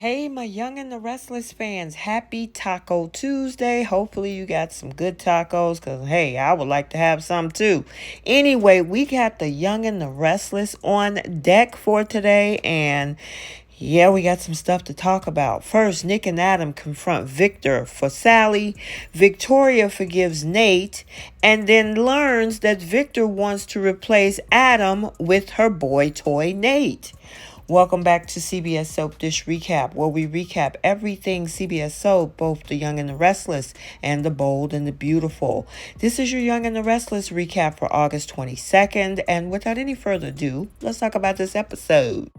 Hey, my Young and the Restless fans, happy Taco Tuesday. Hopefully, you got some good tacos because, hey, I would like to have some too. Anyway, we got the Young and the Restless on deck for today, and yeah, we got some stuff to talk about. First, Nick and Adam confront Victor for Sally. Victoria forgives Nate and then learns that Victor wants to replace Adam with her boy toy Nate. Welcome back to CBS Soap Dish Recap, where we recap everything CBS Soap, both the Young and the Restless and the Bold and the Beautiful. This is your Young and the Restless recap for August 22nd, and without any further ado, let's talk about this episode.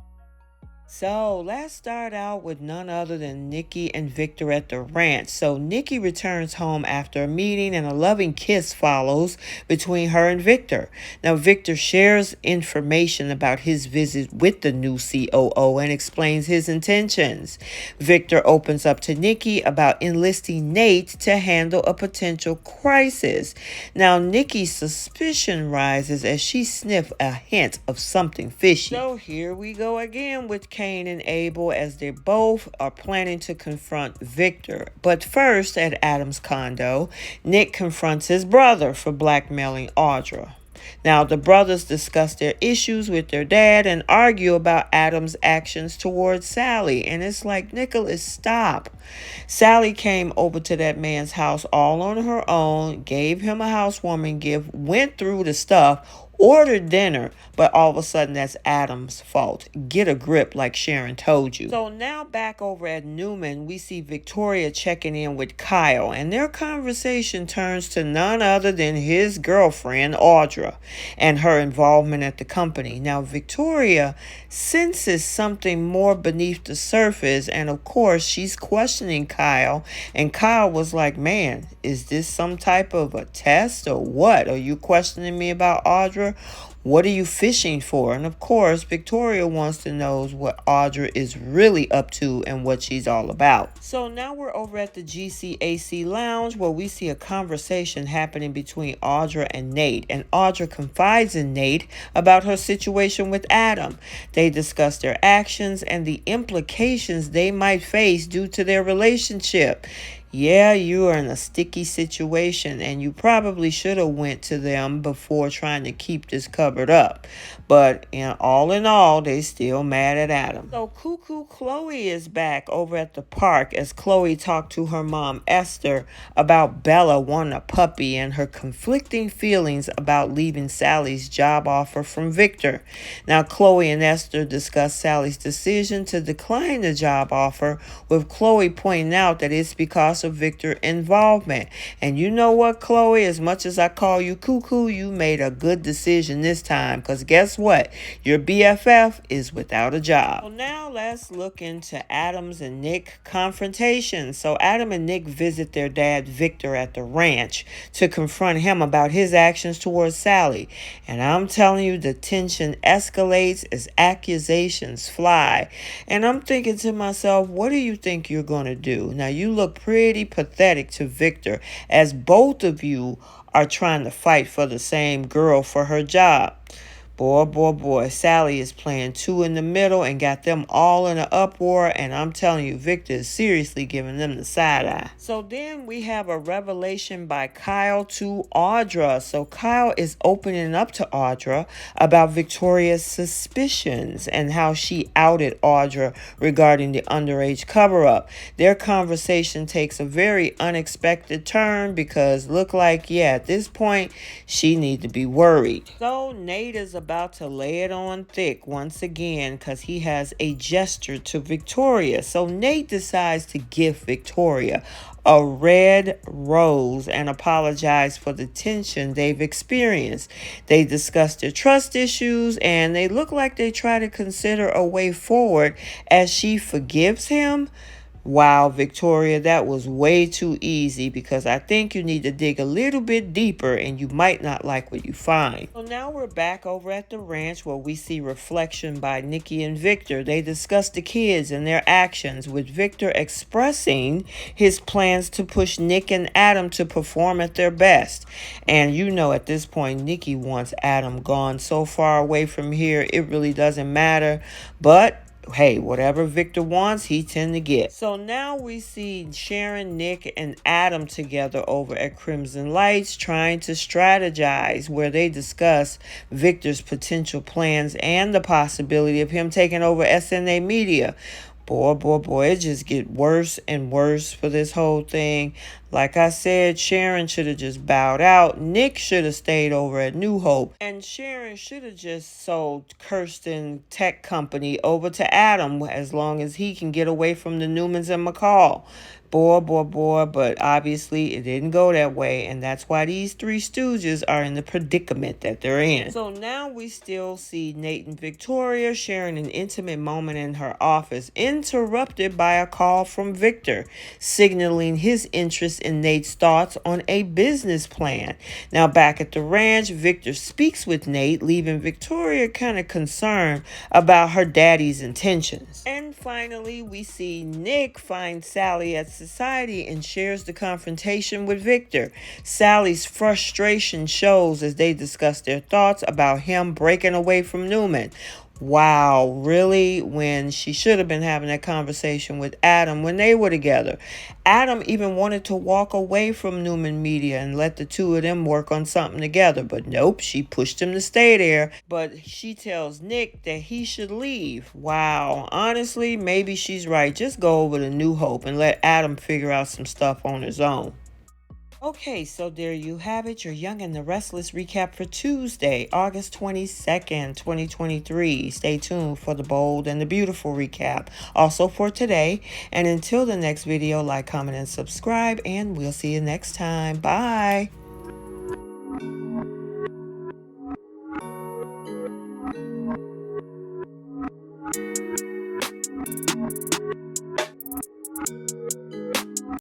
So let's start out with none other than Nikki and Victor at the ranch. So Nikki returns home after a meeting and a loving kiss follows between her and Victor. Now Victor shares information about his visit with the new COO and explains his intentions. Victor opens up to Nikki about enlisting Nate to handle a potential crisis. Now Nikki's suspicion rises as she sniffs a hint of something fishy. So here we go again with Cain and Abel as they both are planning to confront Victor. But first, at Adam's condo, Nick confronts his brother for blackmailing Audra. Now, the brothers discuss their issues with their dad and argue about Adam's actions towards Sally. And it's like, Nicholas, stop. Sally came over to that man's house all on her own, gave him a housewarming gift, went through the stuff, ordered dinner, but all of a sudden that's Adam's fault. Get a grip, like Sharon told you. So now back over at Newman, we see Victoria checking in with Kyle, and their conversation turns to none other than his girlfriend, Audra, and her involvement at the company. Now, Victoria senses something more beneath the surface, and of course, she's questioning Kyle, and Kyle was like, man, is this some type of a test or what? Are you questioning me about Audra? What are you fishing for? And of course, Victoria wants to know what Audra is really up to and what she's all about. So now we're over at the GCAC lounge where we see a conversation happening between Audra and Nate. And Audra confides in Nate about her situation with Adam. They discuss their actions and the implications they might face due to their relationship. Yeah, you are in a sticky situation and you probably should have went to them before trying to keep this covered up. But all in all, they still mad at Adam. So Cuckoo Chloe is back over at the park as Chloe talked to her mom Esther about Bella wanting a puppy and her conflicting feelings about leaving Sally's job offer from Victor. Now Chloe and Esther discuss Sally's decision to decline the job offer, with Chloe pointing out that it's because of Victor's involvement. And you know what, Chloe, as much as I call you cuckoo, you made a good decision this time, because guess what? Your BFF is without a job. Well, now let's look into Adam's and Nick confrontations. So Adam and Nick visit their dad Victor at the ranch to confront him about his actions towards Sally. And I'm telling you, the tension escalates as accusations fly. And I'm thinking to myself, what do you think you're going to do? Now, you look pretty pathetic to Victor, as both of you are trying to fight for the same girl for her job. Boy, Sally is playing two in the middle and got them all in an uproar, and I'm telling you, Victor is seriously giving them the side eye. So then we have a revelation by Kyle to Audra. So Kyle is opening up to Audra about Victoria's suspicions and how she outed Audra regarding the underage cover-up. Their conversation takes a very unexpected turn because look like, yeah, at this point, she needs to be worried. So Nate is about to lay it on thick once again because he has a gesture to Victoria. So Nate decides to give Victoria a red rose and apologize for the tension they've experienced. They discuss their trust issues and they look like they try to consider a way forward as she forgives him. Wow, Victoria, that was way too easy because I think you need to dig a little bit deeper and you might not like what you find. So now we're back over at the ranch where we see reflection by Nikki and Victor. They discuss the kids and their actions, with Victor expressing his plans to push Nick and Adam to perform at their best. And you know, at this point, Nikki wants Adam gone so far away from here, it really doesn't matter. But hey, whatever Victor wants, he tend to get. So now we see Sharon, Nick, and Adam together over at Crimson Lights trying to strategize, where they discuss Victor's potential plans and the possibility of him taking over SNA Media. Boy, it just get worse and worse for this whole thing. Like I said, Sharon should have just bowed out. Nick should have stayed over at New Hope. And Sharon should have just sold Kirsten Tech Company over to Adam as long as he can get away from the Newmans and McCall. Boy, but obviously it didn't go that way, and that's why these three stooges are in the predicament that they're in. So now we still see Nate and Victoria sharing an intimate moment in her office, interrupted by a call from Victor, signaling his interest in Nate's thoughts on a business plan. Now back at the ranch, Victor speaks with Nate, leaving Victoria kind of concerned about her daddy's intentions. And finally, we see Nick find Sally at Society and shares the confrontation with Victor. Sally's frustration shows as they discuss their thoughts about him breaking away from Newman. Wow, really? When she should have been having that conversation with Adam when they were together. Adam even wanted to walk away from Newman Media and let the two of them work on something together. But nope, she pushed him to stay there. But she tells Nick that he should leave. Wow, honestly, maybe she's right. Just go over to New Hope and let Adam figure out some stuff on his own. Okay, so there you have it, your Young and the Restless recap for Tuesday, August 22nd, 2023. Stay tuned for the bold and the beautiful recap also for today. And until the next video, like, comment, and subscribe, and we'll see you next time. Bye.